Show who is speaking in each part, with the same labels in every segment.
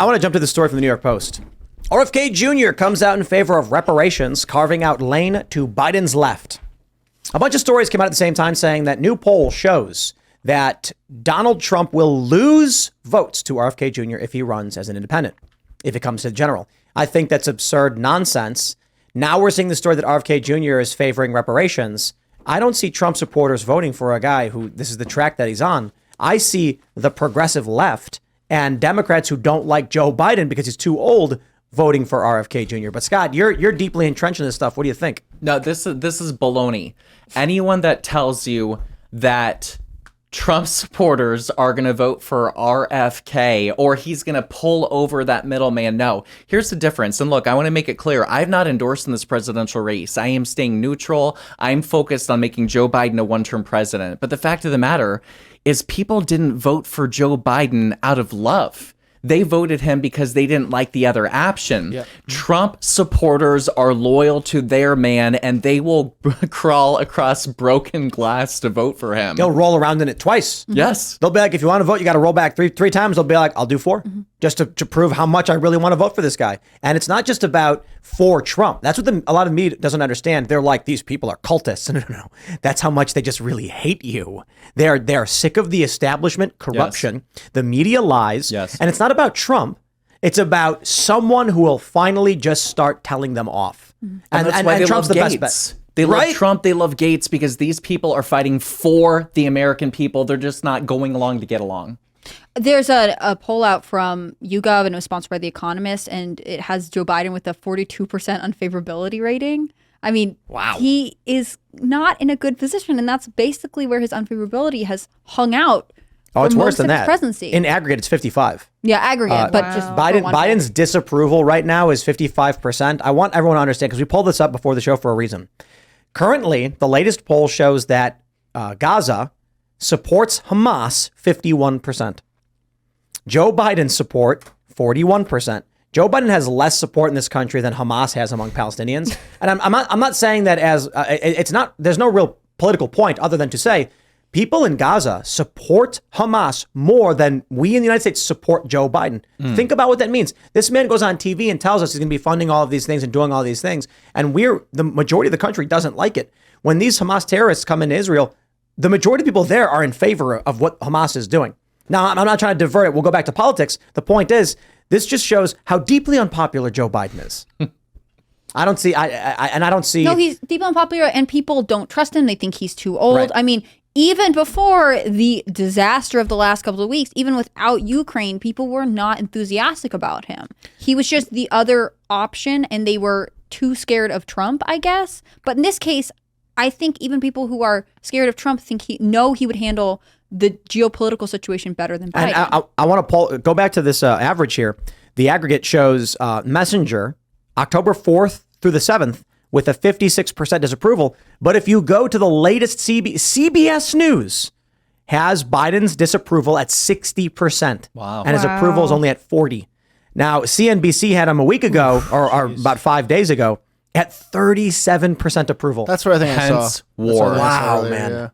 Speaker 1: I want to jump to the story from the New York Post. RFK Jr. comes out in favor of reparations, carving out lane to Biden's left. A bunch of stories came out at the same time saying that new poll shows that Donald Trump will lose votes to RFK Jr. if he runs as an independent, if it comes to the general. I think that's absurd nonsense. Now we're seeing the story that RFK Jr. is favoring reparations. I don't see Trump supporters voting for a guy who this is the track that he's on. I see the progressive left and Democrats who don't like Joe Biden because he's too old voting for RFK Jr. But Scott, you're deeply entrenched in this stuff. What do you think?
Speaker 2: No, this is baloney. Anyone that tells you that Trump supporters are going to vote for RFK or he's going to pull over that middleman. No, here's the difference. And look, I want to make it clear. I've not endorsed in this presidential race. I am staying neutral. I'm focused on making Joe Biden a one-term president. But the fact of the matter is people didn't vote for Joe Biden out of love. They voted him because they didn't like the other option. Yep. Trump supporters are loyal to their man, and they will crawl across broken glass to vote for him.
Speaker 1: They'll roll around in it twice.
Speaker 2: Mm-hmm. Yes.
Speaker 1: They'll be like, if you want to vote, you got to roll back three times. They'll be like, I'll do 4, just to prove how much I really want to vote for this guy. And it's not just about for Trump. That's what a lot of me doesn't understand. They're like, these people are cultists. No. That's how much they just really hate you. They're sick of the establishment corruption, the media lies.
Speaker 2: Yes.
Speaker 1: And it's not about Trump. It's about someone who will finally just start telling them off.
Speaker 2: And that's why they
Speaker 1: Trump's
Speaker 2: love
Speaker 1: the
Speaker 2: Gates.
Speaker 1: best bet.
Speaker 2: They love Trump. They love Gates because these people are fighting for the American people. They're just not going along to get along.
Speaker 3: There's a poll out from YouGov, and it was sponsored by The Economist, and it has Joe Biden with a 42% unfavorability rating. I mean, wow. He is not in a good position, and that's basically where his unfavorability has hung out.
Speaker 1: Oh, it's worse than that.
Speaker 3: Presidency.
Speaker 1: In aggregate, it's 55.
Speaker 3: Yeah, aggregate, but just
Speaker 1: Biden's disapproval right now is 55%. I want everyone to understand, because we pulled this up before the show for a reason. Currently, the latest poll shows that Gaza supports Hamas 51%. Joe Biden's support 41%. Joe Biden has less support in this country than Hamas has among Palestinians, and I'm not saying that as it's not. There's no real political point other than to say people in Gaza support Hamas more than we in the United States support Joe Biden. Think about what that means. This man goes on TV and tells us he's going to be funding all of these things and doing all these things, and the majority of the country doesn't like it. When these Hamas terrorists come into Israel, the majority of people there are in favor of what Hamas is doing. Now, I'm not trying to divert it. We'll go back to politics. The point is, this just shows how deeply unpopular Joe Biden is. I don't see.
Speaker 3: No, he's deeply unpopular, and people don't trust him. They think he's too old.
Speaker 1: Right.
Speaker 3: I mean, even before the disaster of the last couple of weeks, even without Ukraine, people were not enthusiastic about him. He was just the other option, and they were too scared of Trump, I guess. But in this case, I think even people who are scared of Trump think he would handle the geopolitical situation better than Biden.
Speaker 1: And I want to go back to this average here. The aggregate shows Messenger, October 4th through the 7th, with a 56% disapproval. But if you go to the latest CBS News, has Biden's disapproval at 60%.
Speaker 2: Wow.
Speaker 1: And his approval is only at 40%. Now, CNBC had him a week ago, or about 5 days ago, at 37% approval.
Speaker 4: That's what I think I saw.
Speaker 1: War. Wow, man.
Speaker 4: Yeah.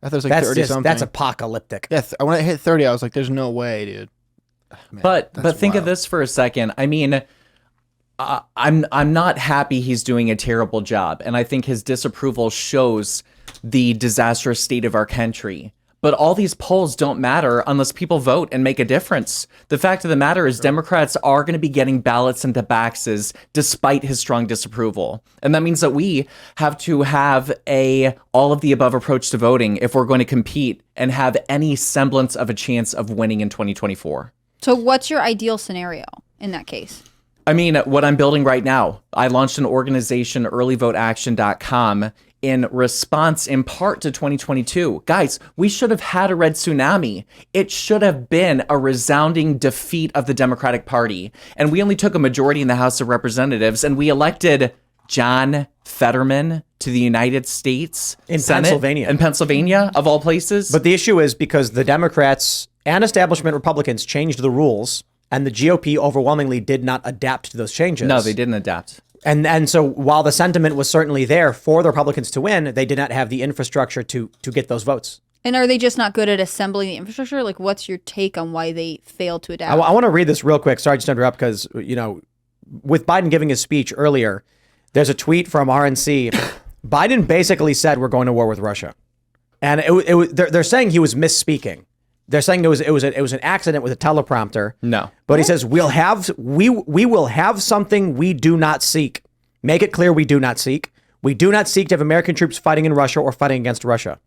Speaker 4: I thought it was like 30 something.
Speaker 1: That's apocalyptic.
Speaker 4: Yeah, when I hit 30, I was like, there's no way, dude. Man,
Speaker 2: but think of this for a second. I mean, I'm not happy he's doing a terrible job. And I think his disapproval shows the disastrous state of our country. But all these polls don't matter unless people vote and make a difference. The fact of the matter is Democrats are going to be getting ballots into boxes despite his strong disapproval. And that means that we have to have a all of the above approach to voting if we're going to compete and have any semblance of a chance of winning in 2024.
Speaker 3: So what's your ideal scenario in that case?
Speaker 2: I mean, what I'm building right now, I launched an organization, earlyvoteaction.com, in response in part to 2022. Guys, we should have had a red tsunami. It should have been a resounding defeat of the Democratic Party. And we only took a majority in the House of Representatives, and we elected John Fetterman to the United States
Speaker 1: in
Speaker 2: Senate,
Speaker 1: Pennsylvania.
Speaker 2: In Pennsylvania, of all places.
Speaker 1: But the issue is because the Democrats and establishment Republicans changed the rules, and the GOP overwhelmingly did not adapt to those changes.
Speaker 2: No, they didn't adapt.
Speaker 1: And so while the sentiment was certainly there for the Republicans to win, they did not have the infrastructure to get those votes.
Speaker 3: And are they just not good at assembling the infrastructure? Like, what's your take on why they failed to adapt?
Speaker 1: I want to read this real quick. Sorry, just to interrupt because, with Biden giving his speech earlier, there's a tweet from RNC. Biden basically said we're going to war with Russia. And they're saying he was misspeaking. They're saying it was an accident with a teleprompter.
Speaker 2: No.
Speaker 1: But he says we will have something we do not seek. Make it clear we do not seek. We do not seek to have American troops fighting in Russia or fighting against Russia.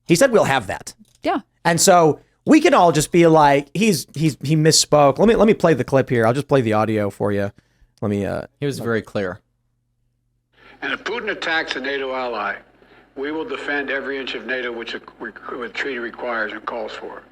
Speaker 1: He said we'll have that.
Speaker 3: Yeah.
Speaker 1: And so we can all just be like, he misspoke. Let me play the clip here. I'll just play the audio for you.
Speaker 2: He was very clear.
Speaker 5: And if Putin attacks a NATO ally, we will defend every inch of NATO which the treaty requires and calls for.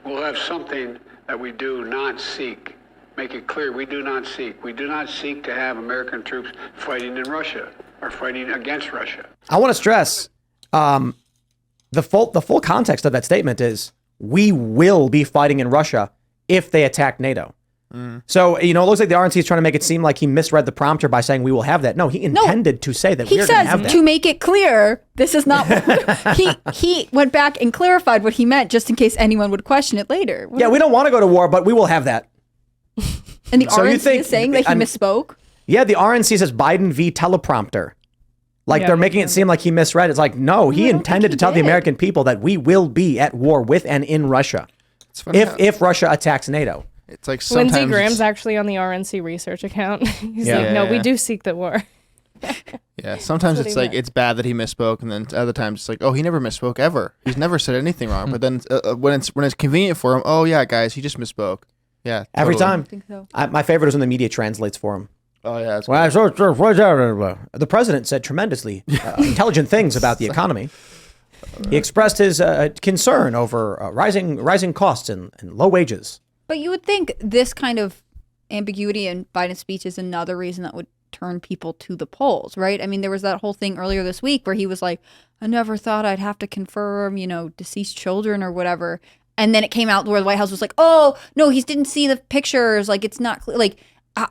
Speaker 5: We'll have something that we do not seek. Make it clear, we do not seek. We do not seek to have American troops fighting in Russia or fighting against Russia.
Speaker 1: I want to stress the full context of that statement is we will be fighting in Russia if they attack NATO. So, it looks like the RNC is trying to make it seem like he misread the prompter by saying we will have that. No, he intended to say that
Speaker 3: He
Speaker 1: we're going to have
Speaker 3: says,
Speaker 1: that.
Speaker 3: to make it clear, this is not he went back and clarified what he meant just in case anyone would question it later.
Speaker 1: Yeah, we don't want to go to war, but we will have that.
Speaker 3: And the
Speaker 1: So you
Speaker 3: RNC
Speaker 1: think-
Speaker 3: is saying that he misspoke?
Speaker 1: Yeah, the RNC says Biden v. teleprompter. Like
Speaker 6: Yeah,
Speaker 1: they're making it seem like he misread. It's like, no, he intended to tell the
Speaker 3: did.
Speaker 1: American people that we will be at war with and in Russia
Speaker 4: It's funny how-
Speaker 1: if Russia attacks NATO.
Speaker 4: it's like sometimes
Speaker 6: Lindsey Graham's
Speaker 4: it's-
Speaker 6: actually on the RNC research account. He's
Speaker 1: Yeah.
Speaker 6: like, no, we
Speaker 4: Yeah.
Speaker 6: do seek the war.
Speaker 4: yeah, sometimes
Speaker 6: That's
Speaker 4: it's
Speaker 6: what he
Speaker 4: like
Speaker 6: meant.
Speaker 4: it's bad that he misspoke, and then other times it's like, oh, he never misspoke ever. He's never said anything wrong. But then when it's convenient for him, oh yeah, guys, he just misspoke. Yeah,
Speaker 1: Every
Speaker 4: totally.
Speaker 1: time.
Speaker 3: I think so.
Speaker 1: My favorite is when the media translates for him.
Speaker 4: Oh yeah, it's
Speaker 1: The president said tremendously intelligent things about the economy. He expressed his concern over rising costs and low wages.
Speaker 3: But you would think this kind of ambiguity in Biden's speech is another reason that would turn people to the polls, right? I mean, there was that whole thing earlier this week where he was like, I never thought I'd have to confirm, deceased children or whatever. And then it came out where the White House was like, oh, no, he didn't see the pictures. Like, it's not clear. Like,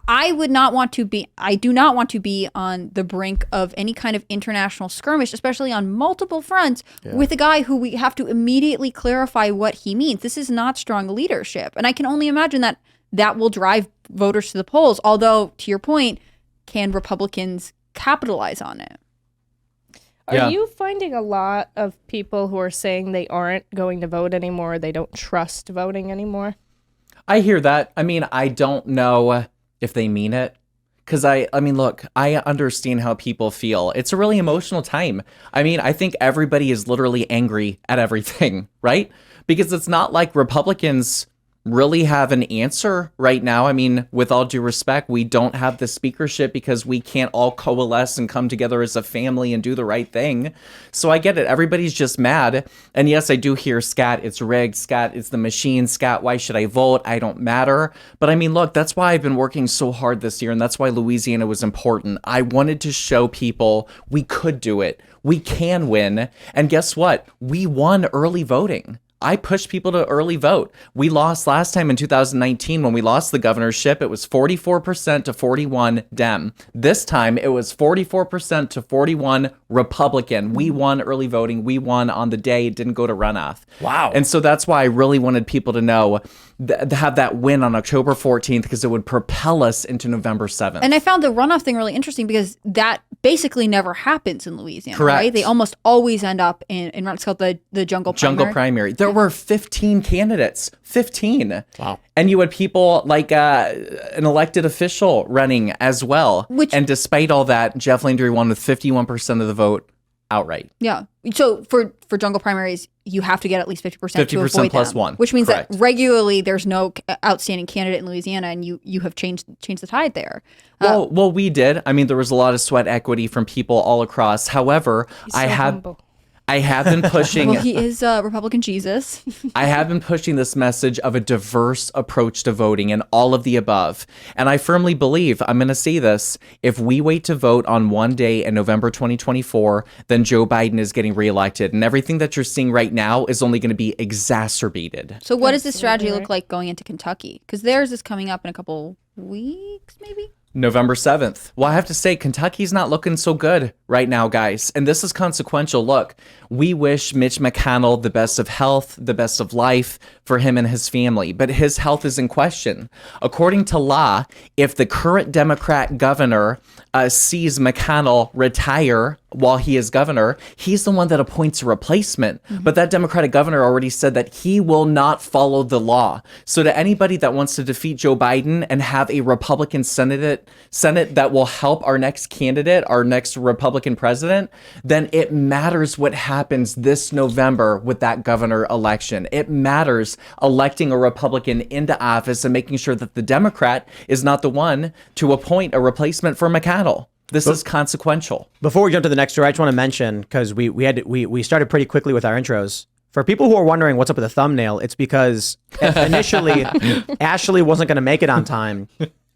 Speaker 3: I do not want to be on the brink of any kind of international skirmish, especially on multiple fronts, with a guy who we have to immediately clarify what he means. This is not strong leadership. And I can only imagine that will drive voters to the polls. Although, to your point, can Republicans capitalize on it?
Speaker 2: Yeah.
Speaker 6: Are you finding a lot of people who are saying they aren't going to vote anymore, they don't trust voting anymore?
Speaker 2: I hear that. I mean, I don't know if they mean it. Because I mean, look, I understand how people feel. It's a really emotional time. I mean, I think everybody is literally angry at everything, right? Because it's not like Republicans really have an answer right now. I mean, with all due respect, we don't have the speakership because we can't all coalesce and come together as a family and do the right thing. So I get it. Everybody's just mad. And yes, I do hear scat, it's rigged, scat, it's the machine, scat, why should I vote? I don't matter. But I mean, look, that's why I've been working so hard this year, and that's why Louisiana was important. I wanted to show people we could do it. We can win. And guess what? We won early voting. I pushed people to early vote. We lost last time in 2019 when we lost the governorship. It was 44% to 41 Dem. This time it was 44% to 41 Republican. We won early voting. We won on the day. It didn't go to runoff.
Speaker 1: Wow.
Speaker 2: And so that's why I really wanted people to know, have that win on October 14th, because it would propel us into November 7th.
Speaker 3: And I found the runoff thing really interesting because that basically never happens in Louisiana,
Speaker 2: Correct.
Speaker 3: right? They almost always end up in it's called the jungle
Speaker 2: primary. There were 15 candidates. 15.
Speaker 1: Wow.
Speaker 2: And you had people like an elected official running as well. And despite all that, Jeff Landry won with 51% of the vote outright.
Speaker 3: Yeah. So for jungle primaries, you have to get at least 50% to
Speaker 2: 50%
Speaker 3: avoid
Speaker 2: plus
Speaker 3: them,
Speaker 2: one.
Speaker 3: which means
Speaker 2: Correct.
Speaker 3: that regularly there's no outstanding candidate in Louisiana, and you have changed the tide there.
Speaker 2: Well, we did. I mean, there was a lot of sweat equity from people all across. However, I have been pushing.
Speaker 3: Well, he is Republican Jesus.
Speaker 2: I have been pushing this message of a diverse approach to voting and all of the above. And I firmly believe, I'm going to say this, if we wait to vote on one day in November 2024, then Joe Biden is getting reelected. And everything that you're seeing right now is only going to be exacerbated.
Speaker 3: So what does this strategy look like going into Kentucky? Because theirs is coming up in a couple weeks, maybe?
Speaker 2: November 7th. Well, I have to say, Kentucky's not looking so good right now, guys. And this is consequential. Look, we wish Mitch McConnell the best of health, the best of life for him and his family, but his health is in question. According to law, if the current Democrat governor sees McConnell retire while he is governor, he's the one that appoints a replacement. But that Democratic governor already said that he will not follow the law. So to anybody that wants to defeat Joe Biden and have a Republican Senate that will help our next candidate, our next Republican president, then it matters what happens this November with that governor election. It matters electing a Republican into office and making sure that the Democrat is not the one to appoint a replacement for McConnell. This is consequential.
Speaker 1: Before we jump to the next story, I just want to mention, because we started pretty quickly with our intros. For people who are wondering what's up with the thumbnail, it's because initially Ashley wasn't going to make it on time,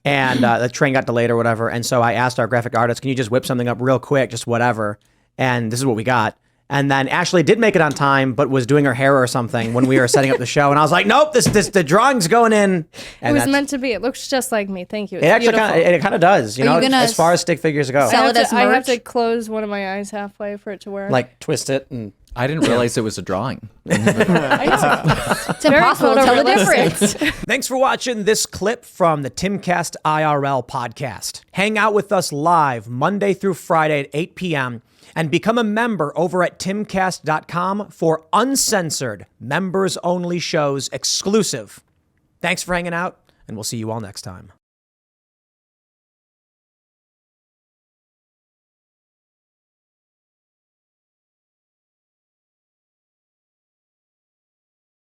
Speaker 1: and the train got delayed or whatever. And so I asked our graphic artist, can you just whip something up real quick, just whatever? And this is what we got. And then Ashley did make it on time, but was doing her hair or something when we were setting up the show. And I was like, nope, the drawing's going in. And
Speaker 6: It was meant to be. It looks just like me. Thank you. It's
Speaker 1: It actually
Speaker 6: beautiful.
Speaker 1: kind of does, you
Speaker 3: Are
Speaker 1: know,
Speaker 3: you gonna
Speaker 1: as far as stick figures go.
Speaker 3: sell it as
Speaker 6: I have
Speaker 3: merch?
Speaker 6: to close one of my eyes halfway for it to work.
Speaker 1: Like twist it and
Speaker 2: I didn't realize it was a drawing.
Speaker 6: I know.
Speaker 3: It's impossible to tell the difference.
Speaker 1: Thanks for watching this clip from the Timcast IRL podcast. Hang out with us live Monday through Friday at 8 p.m. and become a member over at timcast.com for uncensored, members-only shows exclusive. Thanks for hanging out, and we'll see you all next time.